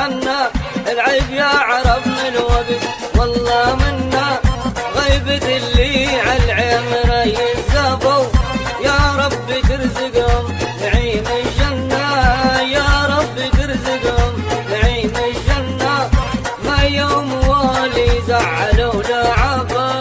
عنا العيب يا عرب من وقت والله منا غيبة اللي عالعين ريزابوا يا رب ترزقهم نعيم الجنة يا رب ترزقهم نعيم الجنة ما يوم والي زعلوا لعبوا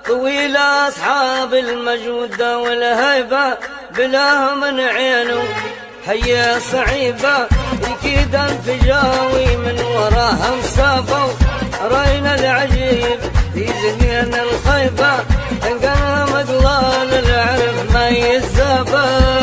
طويلة أصحاب المجودة والهيبة بلاها من عينه هيا صعيبة أكيد انفجاوي من وراها مسافة رأينا العجيب في زنين الخيبة انقلها مقلال العرف ما يزابه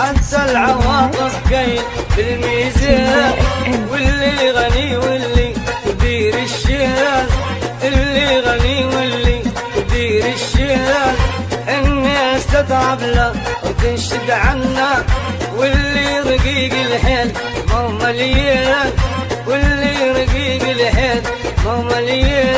أنسى العواطف قيل بالميزان واللي غني واللي كبير الشيان اللي غني واللي كبير الشيان الناس تتعب له وتنشد عنا واللي رقيق الحيل مو مليان واللي رقيق الحيل مو مليان